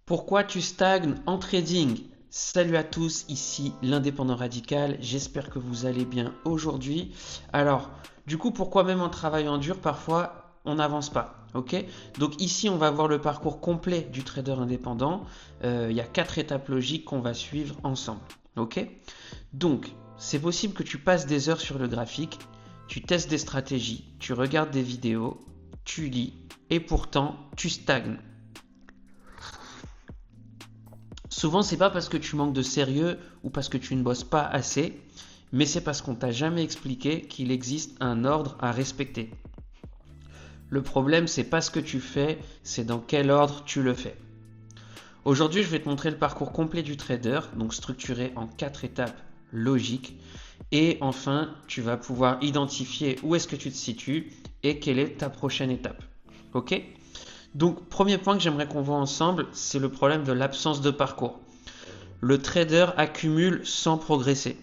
Pourquoi tu stagnes en trading? Salut à tous, ici l'indépendant radical, j'espère que vous allez bien aujourd'hui. Alors, du coup, pourquoi même en travaillant dur, parfois on n'avance pas, ok? Donc ici, on va voir le parcours complet du trader indépendant. Il y a 4 étapes logiques qu'on va suivre ensemble, ok? Donc, c'est possible que tu passes des heures sur le graphique, tu testes des stratégies, tu regardes des vidéos, tu lis, et pourtant, tu stagnes. Souvent, c'est pas parce que tu manques de sérieux ou parce que tu ne bosses pas assez, mais c'est parce qu'on t'a jamais expliqué qu'il existe un ordre à respecter. Le problème, c'est pas ce que tu fais, c'est dans quel ordre tu le fais. Aujourd'hui, je vais te montrer le parcours complet du trader, donc structuré en 4 étapes logiques. Et enfin, tu vas pouvoir identifier où est-ce que tu te situes et quelle est ta prochaine étape. Ok? Donc, premier point que j'aimerais qu'on voit ensemble, c'est le problème de l'absence de parcours. Le trader accumule sans progresser.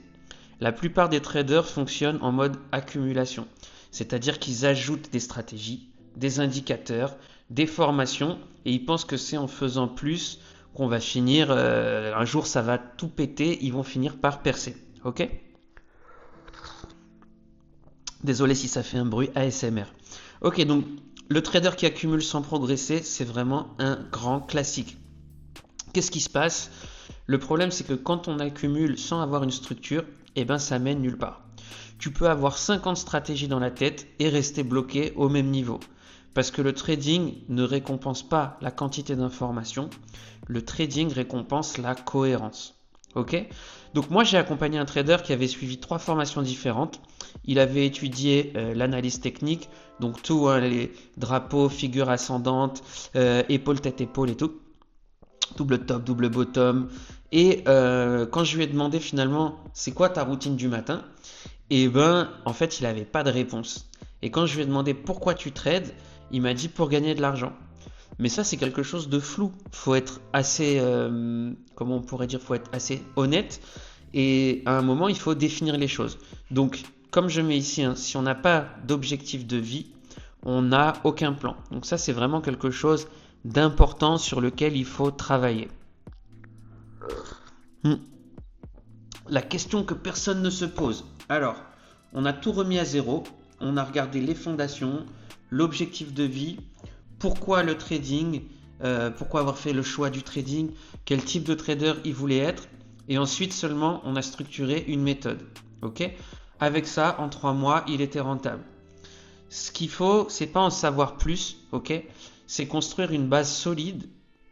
La plupart des traders fonctionnent en mode accumulation, c'est-à-dire qu'ils ajoutent des stratégies, des indicateurs, des formations, et ils pensent que c'est en faisant plus qu'on va finir, un jour ça va tout péter, ils vont finir par percer. Ok? Désolé si ça fait un bruit ASMR. Ok, donc le trader qui accumule sans progresser, c'est vraiment un grand classique. Qu'est-ce qui se passe? Le problème, c'est que quand on accumule sans avoir une structure, eh ben, ça mène nulle part. Tu peux avoir 50 stratégies dans la tête et rester bloqué au même niveau. Parce que le trading ne récompense pas la quantité d'informations, le trading récompense la cohérence. Ok? Donc moi j'ai accompagné un trader qui avait suivi 3 formations différentes. Il avait étudié l'analyse technique, donc tout, hein, les drapeaux, figures ascendantes, épaule, tête, épaule et tout. Double top, double bottom. Et quand je lui ai demandé finalement c'est quoi ta routine du matin, et ben en fait il n'avait pas de réponse. Et quand je lui ai demandé pourquoi tu trades, il m'a dit pour gagner de l'argent. Mais ça c'est quelque chose de flou. Faut être assez, comment on pourrait dire, faut être assez honnête. Et à un moment il faut définir les choses. Donc comme je mets ici, hein, si on n'a pas d'objectif de vie, on n'a aucun plan. Donc ça c'est vraiment quelque chose d'important sur lequel il faut travailler. Hmm. La question que personne ne se pose. Alors, on a tout remis à zéro, on a regardé les fondations, l'objectif de vie, pourquoi le trading, pourquoi avoir fait le choix du trading, quel type de trader il voulait être, et ensuite seulement on a structuré une méthode. Ok? Avec ça, en 3 mois, il était rentable. Ce qu'il faut, c'est pas en savoir plus, ok? C'est construire une base solide,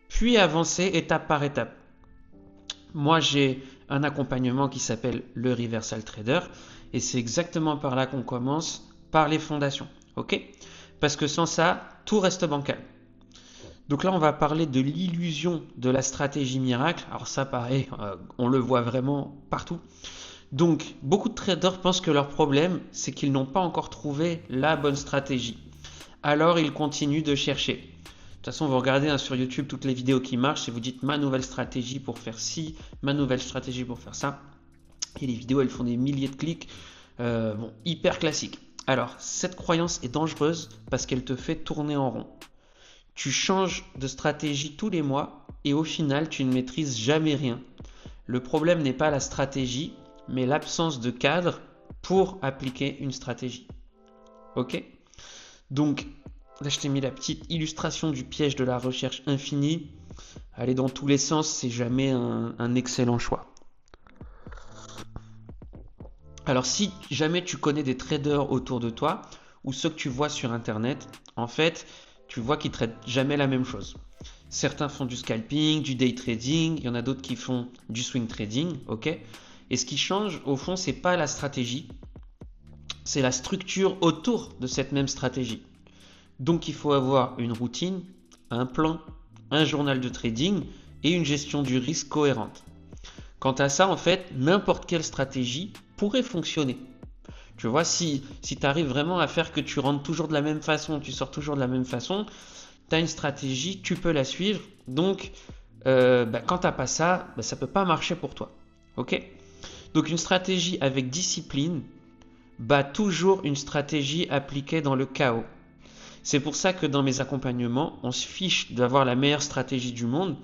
puis avancer étape par étape. Moi, j'ai un accompagnement qui s'appelle le Reversal Trader et c'est exactement par là qu'on commence, par les fondations. Ok? Parce que sans ça, tout reste bancal. Donc là, on va parler de l'illusion de la stratégie miracle. Alors ça, pareil, on le voit vraiment partout. Donc, beaucoup de traders pensent que leur problème, c'est qu'ils n'ont pas encore trouvé la bonne stratégie. Alors, ils continuent de chercher. De toute façon, vous regardez, hein, sur YouTube toutes les vidéos qui marchent et vous dites ma nouvelle stratégie pour faire ci, ma nouvelle stratégie pour faire ça. Et les vidéos, elles font des milliers de clics. Bon, hyper classique. Alors, cette croyance est dangereuse parce qu'elle te fait tourner en rond. Tu changes de stratégie tous les mois et au final, tu ne maîtrises jamais rien. Le problème n'est pas la stratégie, mais l'absence de cadre pour appliquer une stratégie. Ok? Donc, là, je t'ai mis la petite illustration du piège de la recherche infinie. Aller dans tous les sens, c'est jamais un excellent choix. Alors, si jamais tu connais des traders autour de toi, ou ceux que tu vois sur Internet, en fait, tu vois qu'ils ne traitent jamais la même chose. Certains font du scalping, du day trading, il y en a d'autres qui font du swing trading, ok? Et ce qui change, au fond, c'est pas la stratégie, c'est la structure autour de cette même stratégie. Donc il faut avoir une routine, un plan, un journal de trading et une gestion du risque cohérente. Quant à ça, en fait, n'importe quelle stratégie pourrait fonctionner. Tu vois, si tu arrives vraiment à faire que tu rentres toujours de la même façon, tu sors toujours de la même façon, tu as une stratégie, tu peux la suivre. Donc, quand tu n'as pas ça, ça ne peut pas marcher pour toi. Ok? Donc une stratégie avec discipline bat toujours une stratégie appliquée dans le chaos. C'est pour ça que dans mes accompagnements, on se fiche d'avoir la meilleure stratégie du monde.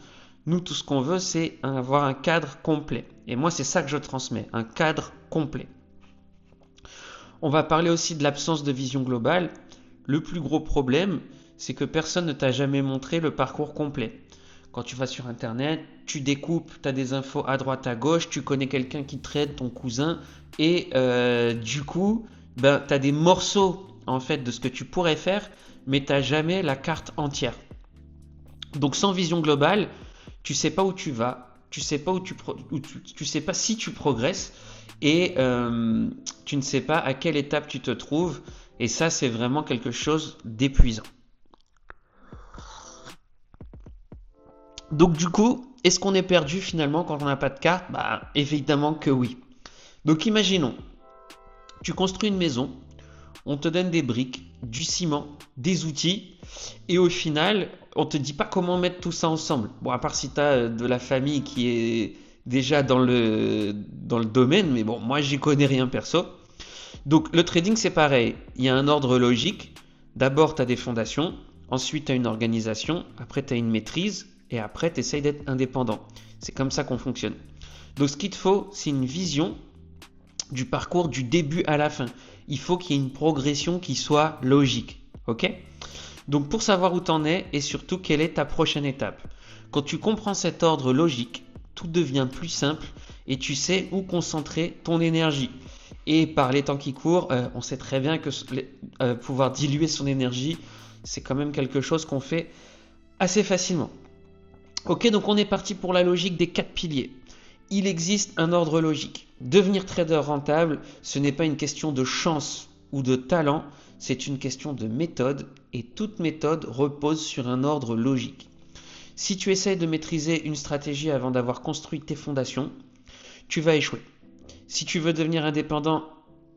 Nous, tout ce qu'on veut, c'est avoir un cadre complet. Et moi, c'est ça que je transmets, un cadre complet. On va parler aussi de l'absence de vision globale. Le plus gros problème, c'est que personne ne t'a jamais montré le parcours complet. Quand tu vas sur Internet, tu découpes, tu as des infos à droite, à gauche, tu connais quelqu'un qui trade, ton cousin, et du coup, tu as des morceaux en fait de ce que tu pourrais faire, mais tu n'as jamais la carte entière. Donc sans vision globale, tu sais pas où tu vas, tu sais pas tu sais pas si tu progresses, et tu ne sais pas à quelle étape tu te trouves, et ça c'est vraiment quelque chose d'épuisant. Donc du coup, est-ce qu'on est perdu finalement quand on n'a pas de carte? Évidemment que oui. Donc imaginons, tu construis une maison, on te donne des briques, du ciment, des outils, et au final, on te dit pas comment mettre tout ça ensemble. Bon, à part si tu as de la famille qui est déjà dans le domaine, mais bon, moi j'y connais rien perso. Donc le trading c'est pareil, il y a un ordre logique. D'abord tu as des fondations, ensuite tu as une organisation, après tu as une maîtrise, et après tu essayes d'être indépendant. C'est comme ça qu'on fonctionne. Donc ce qu'il te faut, c'est une vision du parcours du début à la fin. Il faut qu'il y ait une progression qui soit logique. Ok ? Donc pour savoir où tu en es et surtout quelle est ta prochaine étape. Quand tu comprends cet ordre logique, tout devient plus simple et tu sais où concentrer ton énergie. Et par les temps qui courent, on sait très bien que pouvoir diluer son énergie, c'est quand même quelque chose qu'on fait assez facilement. Ok, donc on est parti pour la logique des 4 piliers. Il existe un ordre logique. Devenir trader rentable, ce n'est pas une question de chance ou de talent, c'est une question de méthode, et toute méthode repose sur un ordre logique. Si tu essaies de maîtriser une stratégie avant d'avoir construit tes fondations, tu vas échouer. Si tu veux devenir indépendant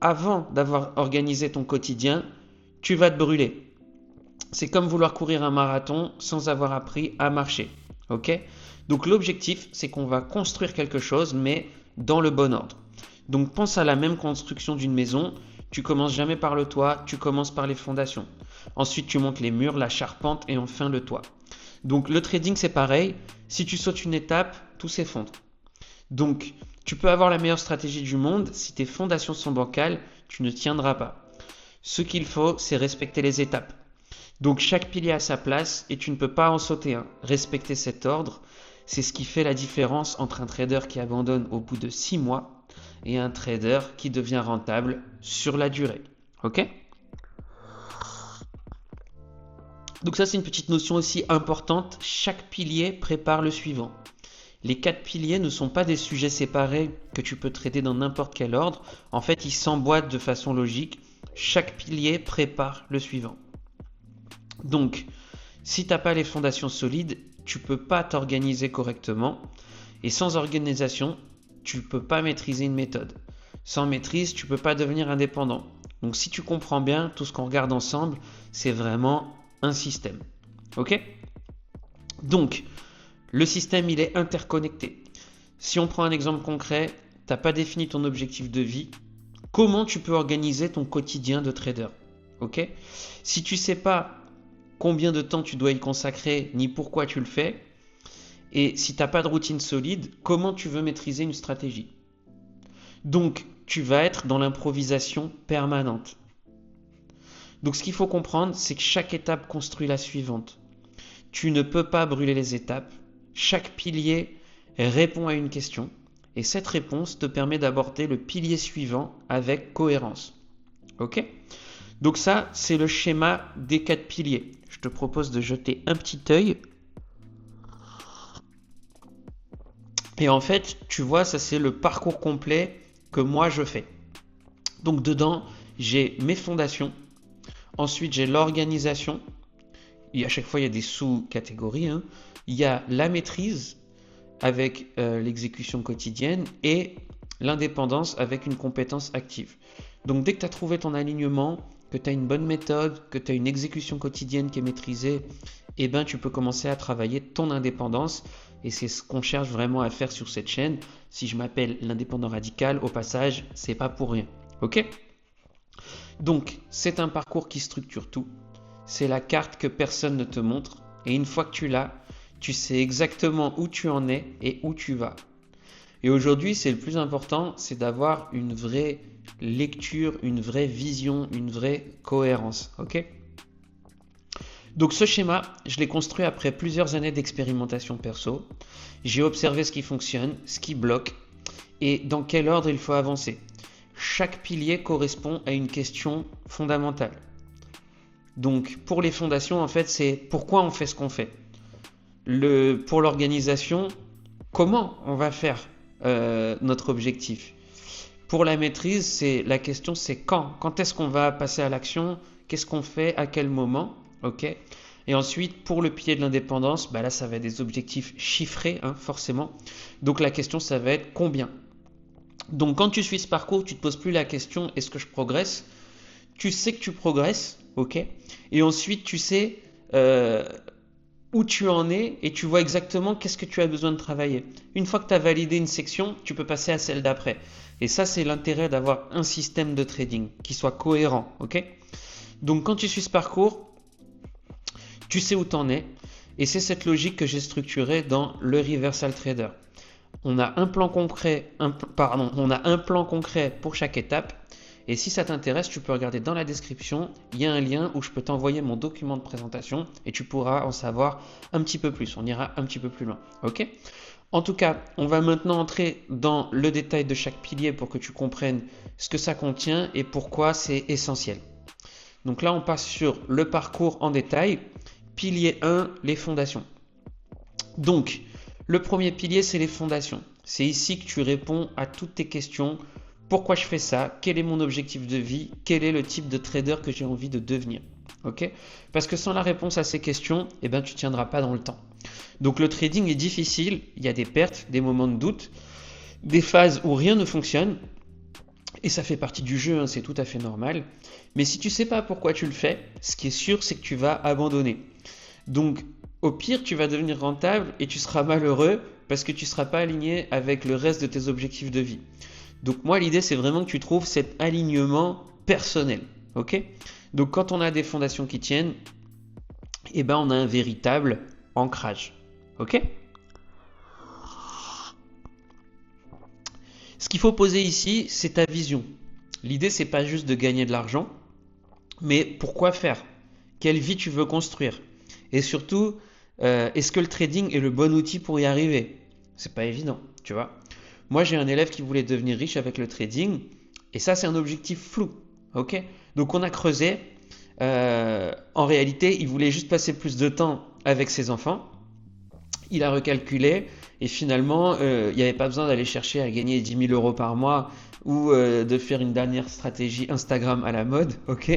avant d'avoir organisé ton quotidien, tu vas te brûler. C'est comme vouloir courir un marathon sans avoir appris à marcher. Ok ? Donc l'objectif, c'est qu'on va construire quelque chose, mais dans le bon ordre. Donc pense à la même construction d'une maison. Tu commences jamais par le toit, tu commences par les fondations. Ensuite, tu montes les murs, la charpente et enfin le toit. Donc le trading, c'est pareil. Si tu sautes une étape, tout s'effondre. Donc, tu peux avoir la meilleure stratégie du monde. Si tes fondations sont bancales, tu ne tiendras pas. Ce qu'il faut, c'est respecter les étapes. Donc chaque pilier a sa place et tu ne peux pas en sauter un. Respecter cet ordre, c'est ce qui fait la différence entre un trader qui abandonne au bout de 6 mois et un trader qui devient rentable sur la durée. Ok ? Donc ça, c'est une petite notion aussi importante. Chaque pilier prépare le suivant. Les 4 piliers ne sont pas des sujets séparés que tu peux traiter dans n'importe quel ordre. En fait, ils s'emboîtent de façon logique. Chaque pilier prépare le suivant. Donc, si tu n'as pas les fondations solides, tu ne peux pas t'organiser correctement. Et sans organisation, tu ne peux pas maîtriser une méthode. Sans maîtrise, tu ne peux pas devenir indépendant. Donc si tu comprends bien, tout ce qu'on regarde ensemble, c'est vraiment un système. Ok ? Donc, le système, il est interconnecté. Si on prend un exemple concret, tu n'as pas défini ton objectif de vie. Comment tu peux organiser ton quotidien de trader ? Ok ? Si tu ne sais pas combien de temps tu dois y consacrer, ni pourquoi tu le fais, et si tu n'as pas de routine solide, comment tu veux maîtriser une stratégie ? Donc, tu vas être dans l'improvisation permanente. Donc, ce qu'il faut comprendre, c'est que chaque étape construit la suivante. Tu ne peux pas brûler les étapes. Chaque pilier répond à une question, et cette réponse te permet d'aborder le pilier suivant avec cohérence. Ok ? Donc ça, c'est le schéma des 4 piliers. Je te propose de jeter un petit œil. Et en fait, tu vois, ça c'est le parcours complet que moi je fais. Donc dedans, j'ai mes fondations. Ensuite, j'ai l'organisation. Et à chaque fois, il y a des sous-catégories. Il y a la maîtrise avec l'exécution quotidienne et l'indépendance avec une compétence active. Donc dès que tu as trouvé ton alignement, que tu as une bonne méthode, que tu as une exécution quotidienne qui est maîtrisée, eh ben, tu peux commencer à travailler ton indépendance. Et c'est ce qu'on cherche vraiment à faire sur cette chaîne. Si je m'appelle l'indépendant radical, au passage, c'est pas pour rien. Ok ? Donc, c'est un parcours qui structure tout. C'est la carte que personne ne te montre. Et une fois que tu l'as, tu sais exactement où tu en es et où tu vas. Et aujourd'hui, c'est le plus important, c'est d'avoir une vraie lecture, une vraie vision, une vraie cohérence. Ok? Donc ce schéma, je l'ai construit après plusieurs années d'expérimentation perso. J'ai observé ce qui fonctionne, ce qui bloque et dans quel ordre il faut avancer. Chaque pilier correspond à une question fondamentale. Donc pour les fondations, en fait, c'est pourquoi on fait ce qu'on fait. Pour l'organisation, comment on va faire notre objectif. Pour la maîtrise, la question c'est quand. Quand est-ce qu'on va passer à l'action? Qu'est-ce qu'on fait? À quel moment? Ok. Et ensuite, pour le pilier de l'indépendance, là, ça va être des objectifs chiffrés, forcément. Donc la question, ça va être combien. Donc quand tu suis ce parcours, tu ne te poses plus la question est-ce que je progresse? Tu sais que tu progresses, ok. Et ensuite, tu sais où tu en es et tu vois exactement qu'est-ce que tu as besoin de travailler. Une fois que tu as validé une section, tu peux passer à celle d'après. Et ça, c'est l'intérêt d'avoir un système de trading qui soit cohérent, ok? Donc quand tu suis ce parcours, tu sais où tu en es. Et c'est cette logique que j'ai structurée dans le Reversal Trader. On a un plan concret, pour chaque étape. Et si ça t'intéresse, tu peux regarder dans la description, il y a un lien où je peux t'envoyer mon document de présentation et tu pourras en savoir un petit peu plus. On ira un petit peu plus loin. Ok? En tout cas, on va maintenant entrer dans le détail de chaque pilier pour que tu comprennes ce que ça contient et pourquoi c'est essentiel. Donc là, on passe sur le parcours en détail. Pilier 1, les fondations. Donc, le premier pilier, c'est les fondations. C'est ici que tu réponds à toutes tes questions. Pourquoi je fais ça? Quel est mon objectif de vie? Quel est le type de trader que j'ai envie de devenir? Ok? Parce que sans la réponse à ces questions, tu ne tiendras pas dans le temps. Donc le trading est difficile, il y a des pertes, des moments de doute, des phases où rien ne fonctionne, et ça fait partie du jeu, c'est tout à fait normal. Mais si tu ne sais pas pourquoi tu le fais, ce qui est sûr, c'est que tu vas abandonner. Donc au pire, tu vas devenir rentable et tu seras malheureux parce que tu ne seras pas aligné avec le reste de tes objectifs de vie. Donc moi, l'idée, c'est vraiment que tu trouves cet alignement personnel. Ok? Donc quand on a des fondations qui tiennent, on a un véritable ancrage. Ok? Ce qu'il faut poser ici, c'est ta vision. L'idée, c'est pas juste de gagner de l'argent, mais pourquoi faire? Quelle vie tu veux construire? Et surtout, est-ce que le trading est le bon outil pour y arriver? C'est pas évident, tu vois. Moi, j'ai un élève qui voulait devenir riche avec le trading, et ça, c'est un objectif flou. Ok? Donc, on a creusé. En réalité, il voulait juste passer plus de temps avec ses enfants. Il a recalculé, et finalement, il n'y avait pas besoin d'aller chercher à gagner 10 000 euros par mois ou de faire une dernière stratégie Instagram à la mode. Ok?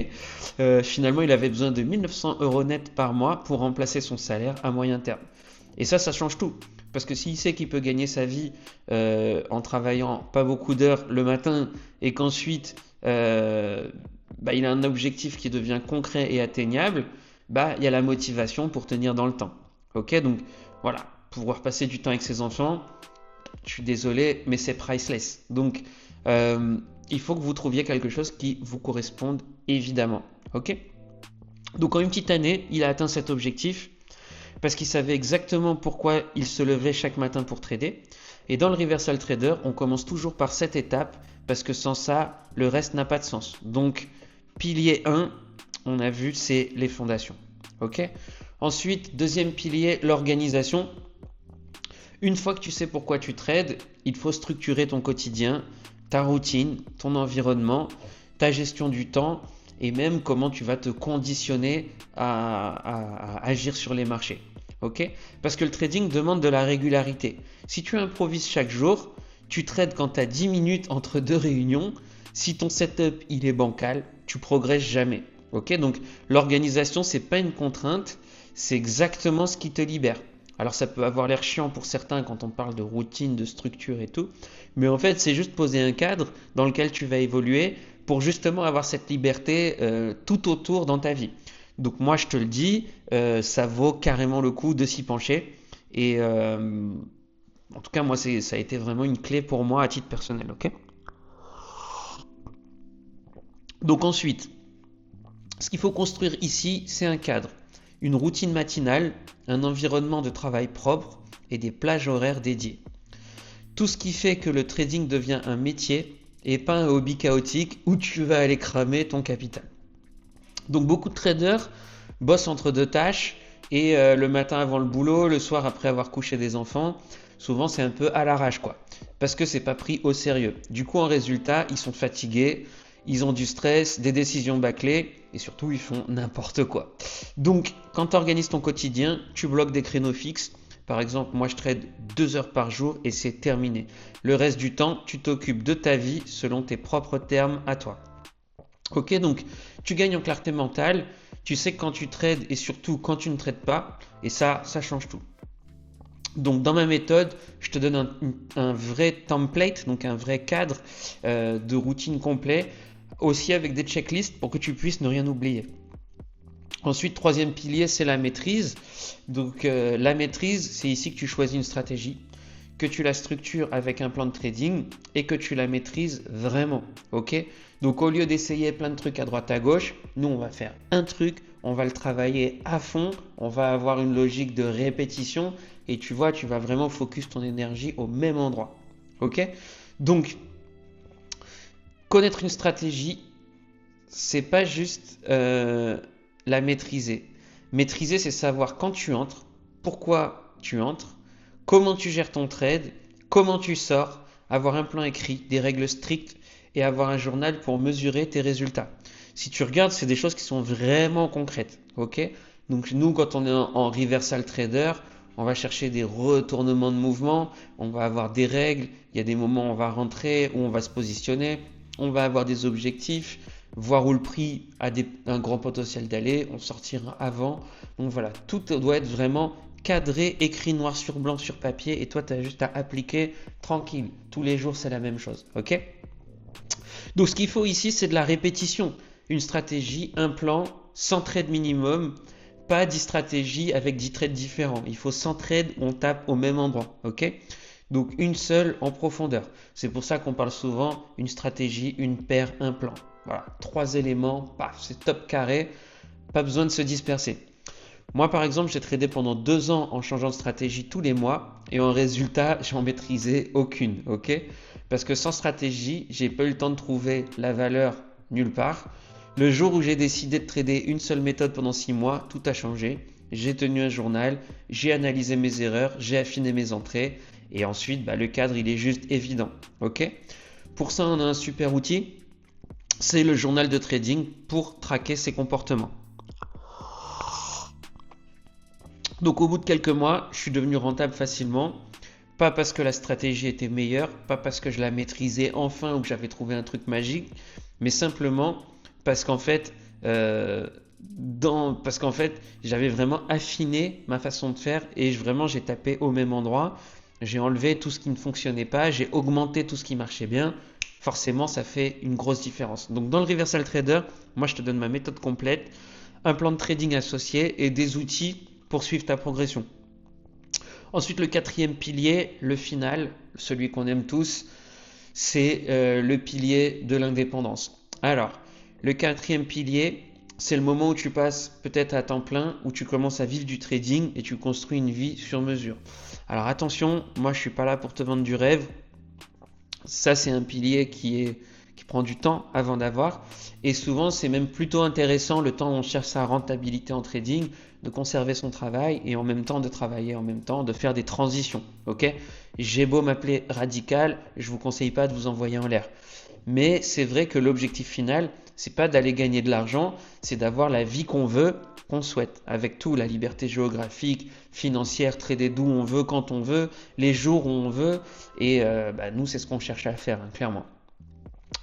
Finalement, il avait besoin de 1 900 euros net par mois pour remplacer son salaire à moyen terme. Et ça change tout. Parce que s'il sait qu'il peut gagner sa vie en travaillant pas beaucoup d'heures le matin et qu'ensuite il a un objectif qui devient concret et atteignable, il y a la motivation pour tenir dans le temps. Ok, donc voilà, pouvoir passer du temps avec ses enfants, je suis désolé, mais c'est priceless. Donc il faut que vous trouviez quelque chose qui vous corresponde évidemment. Ok, donc en une petite année, il a atteint cet objectif parce qu'il savait exactement pourquoi il se levait chaque matin pour trader. Et dans le Reversal Trader, on commence toujours par cette étape parce que sans ça, le reste n'a pas de sens. Donc, pilier 1, on a vu, c'est les fondations. Ok? Ensuite, deuxième pilier, l'organisation. Une fois que tu sais pourquoi tu trades, il faut structurer ton quotidien, ta routine, ton environnement, ta gestion du temps et même comment tu vas te conditionner à agir sur les marchés. Ok? Parce que le trading demande de la régularité. Si tu improvises chaque jour, tu trades quand tu as 10 minutes entre deux réunions. Si ton setup il est bancal, tu progresses jamais. Ok? Donc l'organisation, c'est pas une contrainte, c'est exactement ce qui te libère. Alors ça peut avoir l'air chiant pour certains quand on parle de routine, de structure et tout, mais en fait c'est juste poser un cadre dans lequel tu vas évoluer pour justement avoir cette liberté tout autour dans ta vie. Donc moi je te le dis, ça vaut carrément le coup de s'y pencher et en tout cas moi ça a été vraiment une clé pour moi à titre personnel. Ok? Donc ensuite, ce qu'il faut construire ici, c'est un cadre. une routine matinale, un environnement de travail propre et des plages horaires dédiées. Tout ce qui fait que le trading devient un métier et pas un hobby chaotique où tu vas aller cramer ton capital. Donc beaucoup de traders bossent entre deux tâches et le matin avant le boulot, le soir après avoir couché des enfants, souvent c'est un peu à l'arrache quoi, parce que c'est pas pris au sérieux. Du coup en résultat, ils sont fatigués, ils ont du stress, des décisions bâclées et surtout ils font n'importe quoi. Donc quand tu organises ton quotidien, tu bloques des créneaux fixes. Par exemple, moi je trade 2 heures par jour et c'est terminé. Le reste du temps, tu t'occupes de ta vie selon tes propres termes à toi. Ok, donc tu gagnes en clarté mentale, tu sais quand tu trades et surtout quand tu ne trades pas, et ça change tout. Donc dans ma méthode, je te donne un vrai template, donc un vrai cadre de routine complet, aussi avec des checklists pour que tu puisses ne rien oublier. Ensuite, troisième pilier, c'est la maîtrise. Donc la maîtrise, c'est ici que tu choisis une stratégie, que tu la structures avec un plan de trading et que tu la maîtrises vraiment. Ok ? Donc au lieu d'essayer plein de trucs à droite à gauche, nous on va faire un truc, on va le travailler à fond, on va avoir une logique de répétition et tu vois, tu vas vraiment focus ton énergie au même endroit. Ok ? Donc connaître une stratégie, c'est pas juste la maîtriser. Maîtriser, c'est savoir quand tu entres, pourquoi tu entres, comment tu gères ton trade, comment tu sors, avoir un plan écrit, des règles strictes et avoir un journal pour mesurer tes résultats. Si tu regardes, c'est des choses qui sont vraiment concrètes. Ok ? Donc nous, quand on est en reversal trader, on va chercher des retournements de mouvement, on va avoir des règles, il y a des moments où on va rentrer, où on va se positionner, on va avoir des objectifs, voir où le prix a un grand potentiel d'aller, on sortira avant. Donc voilà, tout doit être vraiment cadré, écrit noir sur blanc sur papier et toi tu as juste à appliquer tranquille. Tous les jours c'est la même chose, ok ? Donc ce qu'il faut ici c'est de la répétition, une stratégie, un plan, 100 trades minimum, pas 10 stratégies avec 10 trades différents. Il faut 100 trades où on tape au même endroit, ok ? Donc une seule en profondeur. C'est pour ça qu'on parle souvent une stratégie, une paire, un plan. Voilà, 3 éléments, paf, c'est top carré, pas besoin de se disperser. Moi par exemple, j'ai tradé pendant 2 ans en changeant de stratégie tous les mois et en résultat, j'en maîtrisais aucune, ok ? Parce que sans stratégie, j'ai pas eu le temps de trouver la valeur nulle part. Le jour où j'ai décidé de trader une seule méthode pendant 6 mois, tout a changé. J'ai tenu un journal, j'ai analysé mes erreurs, j'ai affiné mes entrées et ensuite, le cadre il est juste évident, ok ? Pour ça, on a un super outil. C'est le journal de trading pour traquer ses comportements. Donc au bout de quelques mois, je suis devenu rentable facilement. Pas parce que la stratégie était meilleure, pas parce que je la maîtrisais enfin ou que j'avais trouvé un truc magique, mais simplement parce qu'en fait, j'avais vraiment affiné ma façon de faire et j'ai tapé au même endroit. J'ai enlevé tout ce qui ne fonctionnait pas, j'ai augmenté tout ce qui marchait bien. Forcément, ça fait une grosse différence. Donc dans le Reversal Trader, moi je te donne ma méthode complète, un plan de trading associé et des outils pour suivre ta progression. Ensuite, le quatrième pilier, le final, celui qu'on aime tous, c'est le pilier de l'indépendance. Alors, le quatrième pilier, c'est le moment où tu passes peut-être à temps plein, où tu commences à vivre du trading et tu construis une vie sur mesure. Alors attention, moi je suis pas là pour te vendre du rêve. Ça c'est un pilier qui prend du temps avant d'avoir. Et souvent c'est même plutôt intéressant le temps où on cherche sa rentabilité en trading, de conserver son travail et en même temps de travailler, en même temps de faire des transitions. Ok ? J'ai beau m'appeler radical, je vous conseille pas de vous envoyer en l'air. Mais c'est vrai que l'objectif final, c'est pas d'aller gagner de l'argent, c'est d'avoir la vie qu'on veut, qu'on souhaite, avec tout, la liberté géographique, financière, trader d'où on veut, quand on veut, les jours où on veut, et nous c'est ce qu'on cherche à faire, clairement.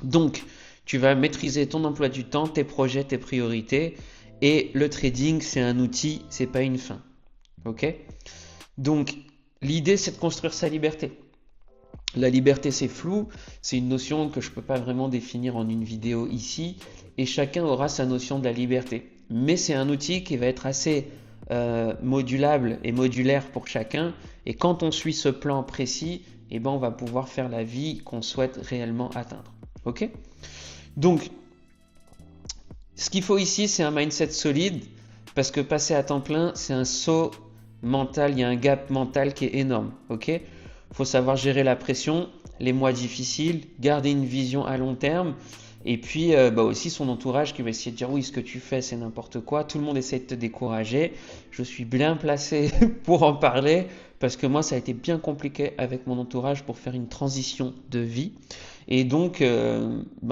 Donc, tu vas maîtriser ton emploi du temps, tes projets, tes priorités, et le trading c'est un outil, c'est pas une fin. Ok ? Donc, l'idée c'est de construire sa liberté. La liberté c'est flou, c'est une notion que je ne peux pas vraiment définir en une vidéo ici et chacun aura sa notion de la liberté. Mais c'est un outil qui va être assez modulable et modulaire pour chacun et quand on suit ce plan précis, on va pouvoir faire la vie qu'on souhaite réellement atteindre. Ok ? Donc, ce qu'il faut ici c'est un mindset solide, Parce que passer à temps plein, c'est un saut mental, il y a un gap mental qui est énorme. Ok? Faut savoir gérer la pression, les mois difficiles, garder une vision à long terme. Et puis aussi son entourage qui va essayer de dire oui, ce que tu fais c'est n'importe quoi, tout le monde essaie de te décourager. Je suis bien placé pour en parler parce que moi ça a été bien compliqué avec mon entourage pour faire une transition de vie. Et donc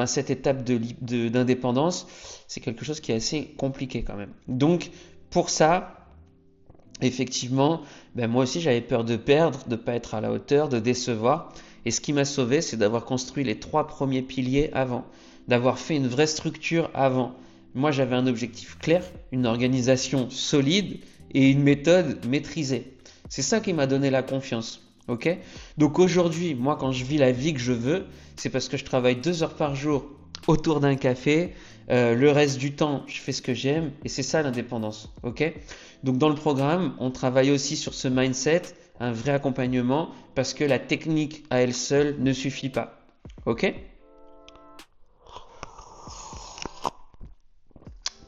cette étape d'indépendance, c'est quelque chose qui est assez compliqué quand même. Donc pour ça, effectivement, moi aussi j'avais peur de perdre, de ne pas être à la hauteur, de décevoir. Et ce qui m'a sauvé, c'est d'avoir construit les 3 premiers piliers avant, d'avoir fait une vraie structure avant. Moi j'avais un objectif clair, une organisation solide et une méthode maîtrisée. C'est ça qui m'a donné la confiance. Ok? Donc aujourd'hui, moi quand je vis la vie que je veux, c'est parce que je travaille 2 heures par jour autour d'un café. Le reste du temps, je fais ce que j'aime et c'est ça l'indépendance. Ok? Donc dans le programme, on travaille aussi sur ce mindset, un vrai accompagnement, parce que la technique à elle seule ne suffit pas. Ok?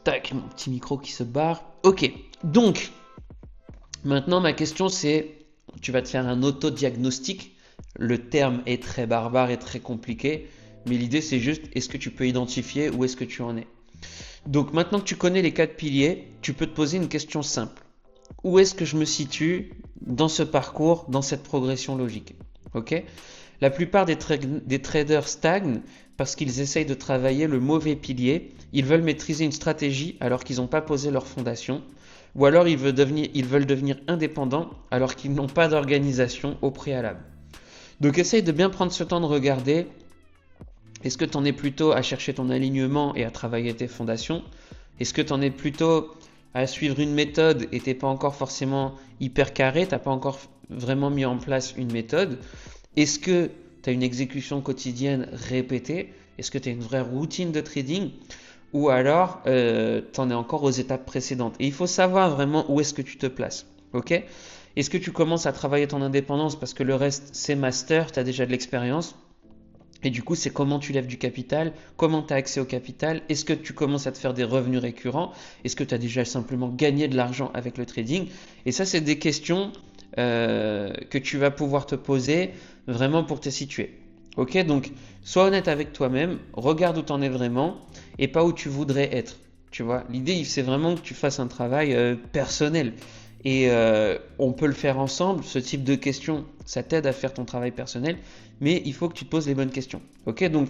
Tac, mon petit micro qui se barre. Ok, donc maintenant ma question c'est, tu vas te faire un autodiagnostic. Le terme est très barbare et très compliqué, mais l'idée c'est juste, est-ce que tu peux identifier où est-ce que tu en es? Donc maintenant que tu connais les 4 piliers, tu peux te poser une question simple. Où est-ce que je me situe dans ce parcours, dans cette progression logique? Ok? La plupart des traders stagnent parce qu'ils essayent de travailler le mauvais pilier. Ils veulent maîtriser une stratégie alors qu'ils n'ont pas posé leur fondation. Ou alors ils veulent devenir indépendants alors qu'ils n'ont pas d'organisation au préalable. Donc essaye de bien prendre ce temps de regarder. Est-ce que tu en es plutôt à chercher ton alignement et à travailler tes fondations? Est-ce que tu en es plutôt à suivre une méthode et t'es pas encore forcément hyper carré, t'as pas encore vraiment mis en place une méthode? Est-ce que tu as une exécution quotidienne répétée? Est-ce que tu as une vraie routine de trading? Ou alors tu en es encore aux étapes précédentes? Et il faut savoir vraiment où est-ce que tu te places. Ok? Est-ce que tu commences à travailler ton indépendance parce que le reste c'est master, tu as déjà de l'expérience? Et du coup, c'est comment tu lèves du capital, comment tu as accès au capital, est-ce que tu commences à te faire des revenus récurrents, est-ce que tu as déjà simplement gagné de l'argent avec le trading? Et ça, c'est des questions que tu vas pouvoir te poser vraiment pour te situer. Ok, donc sois honnête avec toi-même, regarde où tu en es vraiment et pas où tu voudrais être. Tu vois, l'idée, c'est vraiment que tu fasses un travail personnel. Et on peut le faire ensemble, ce type de questions, ça t'aide à faire ton travail personnel, mais il faut que tu te poses les bonnes questions. Ok, donc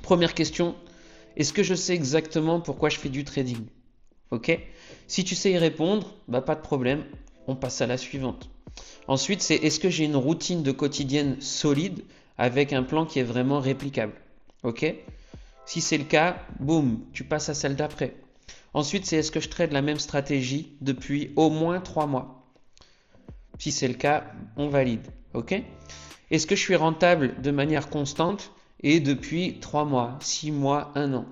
première question, est-ce que je sais exactement pourquoi je fais du trading? Ok, si tu sais y répondre, pas de problème, on passe à la suivante. Ensuite, c'est est-ce que j'ai une routine de quotidienne solide avec un plan qui est vraiment réplicable? Ok, si c'est le cas, boum, tu passes à celle d'après. Ensuite, c'est est-ce que je trade la même stratégie depuis au moins 3 mois? Si c'est le cas, on valide. Ok? Est-ce que je suis rentable de manière constante et depuis 3 mois, 6 mois, 1 an?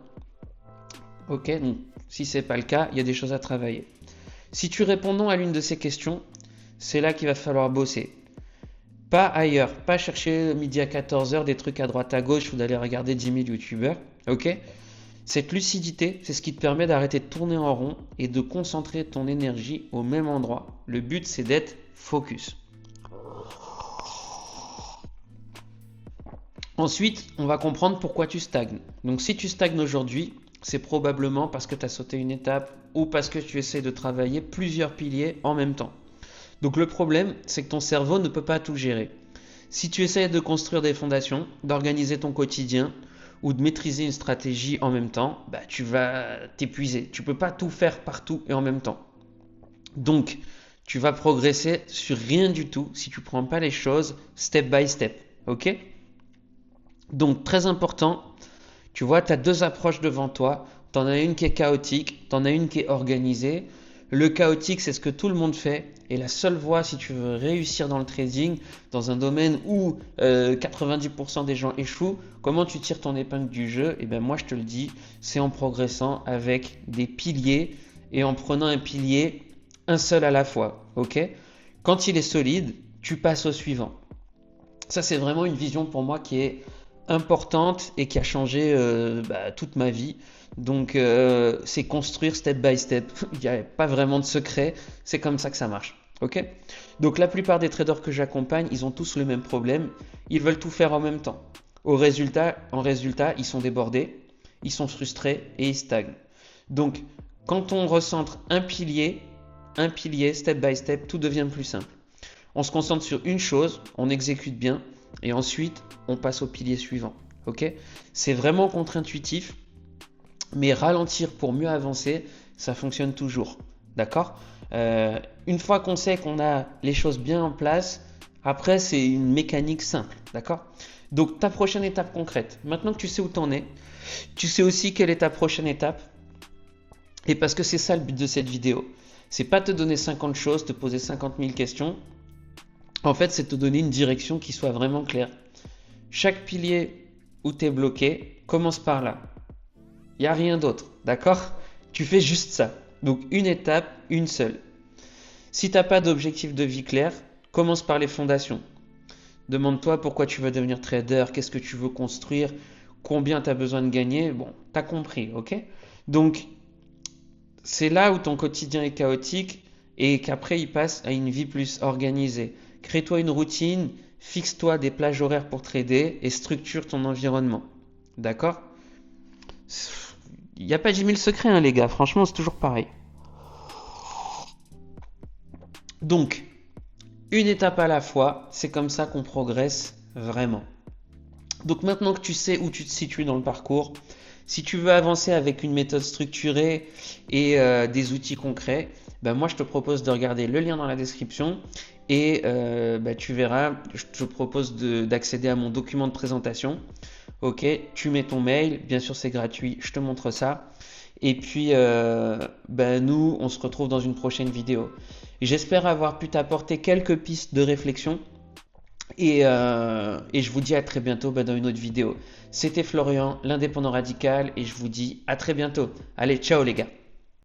Ok? Donc, si ce n'est pas le cas, il y a des choses à travailler. Si tu réponds non à l'une de ces questions, c'est là qu'il va falloir bosser. Pas ailleurs, pas chercher midi à 14h des trucs à droite à gauche ou d'aller regarder 10 000 youtubeurs. Ok? Cette lucidité, c'est ce qui te permet d'arrêter de tourner en rond et de concentrer ton énergie au même endroit. Le but, c'est d'être focus. Ensuite, on va comprendre pourquoi tu stagnes. Donc si tu stagnes aujourd'hui, c'est probablement parce que tu as sauté une étape ou parce que tu essaies de travailler plusieurs piliers en même temps. Donc le problème, c'est que ton cerveau ne peut pas tout gérer. Si tu essaies de construire des fondations, d'organiser ton quotidien, ou de maîtriser une stratégie en même temps, tu vas t'épuiser. Tu ne peux pas tout faire partout et en même temps. Donc, tu vas progresser sur rien du tout si tu ne prends pas les choses step by step. Ok? Donc, très important, tu vois, tu as 2 approches devant toi. Tu en as une qui est chaotique, tu en as une qui est organisée. Le chaotique, c'est ce que tout le monde fait. Et la seule voie, si tu veux réussir dans le trading, dans un domaine où 90% des gens échouent, comment tu tires ton épingle du jeu? Moi, je te le dis, c'est en progressant avec des piliers et en prenant un pilier, un seul à la fois. Ok? Quand il est solide, tu passes au suivant. Ça, c'est vraiment une vision pour moi qui est importante et qui a changé toute ma vie. Donc c'est construire step by step. Il n'y a pas vraiment de secret. C'est comme ça que ça marche. Ok? Donc la plupart des traders que j'accompagne, ils ont tous le même problème. Ils veulent tout faire en même temps. En résultat, ils sont débordés, ils sont frustrés et ils stagnent. Donc quand on recentre un pilier, step by step, tout devient plus simple. On se concentre sur une chose, on exécute bien et ensuite on passe au pilier suivant. Ok? C'est vraiment contre-intuitif, mais ralentir pour mieux avancer, ça fonctionne toujours. D'accord? Une fois qu'on sait qu'on a les choses bien en place, après c'est une mécanique simple. D'accord? Donc ta prochaine étape concrète, maintenant que tu sais où t'en es, tu sais aussi quelle est ta prochaine étape. Et parce que c'est ça le but de cette vidéo. C'est pas te donner 50 choses, te poser 50 000 questions. En fait, c'est te donner une direction qui soit vraiment claire. Chaque pilier où tu es bloqué, commence par là. Il n'y a rien d'autre, d'accord? Tu fais juste ça. Donc une étape, une seule. Si tu n'as pas d'objectif de vie clair, commence par les fondations. Demande-toi pourquoi tu veux devenir trader, qu'est-ce que tu veux construire, combien tu as besoin de gagner. Bon, tu as compris, ok? Donc, c'est là où ton quotidien est chaotique et qu'après il passe à une vie plus organisée. Crée-toi une routine, fixe-toi des plages horaires pour trader et structure ton environnement. D'accord? Il n'y a pas 10 000 secrets, hein, les gars. Franchement, c'est toujours pareil. Donc, une étape à la fois, c'est comme ça qu'on progresse vraiment. Donc maintenant que tu sais où tu te situes dans le parcours, si tu veux avancer avec une méthode structurée et des outils concrets, ben moi je te propose de regarder le lien dans la description et tu verras, je te propose d'accéder à mon document de présentation. Ok, tu mets ton mail, bien sûr c'est gratuit, je te montre ça. Et puis nous, on se retrouve dans une prochaine vidéo. J'espère avoir pu t'apporter quelques pistes de réflexion. Et je vous dis à très bientôt dans une autre vidéo. C'était Florian, l'indépendant radical, et je vous dis à très bientôt. Allez, ciao les gars.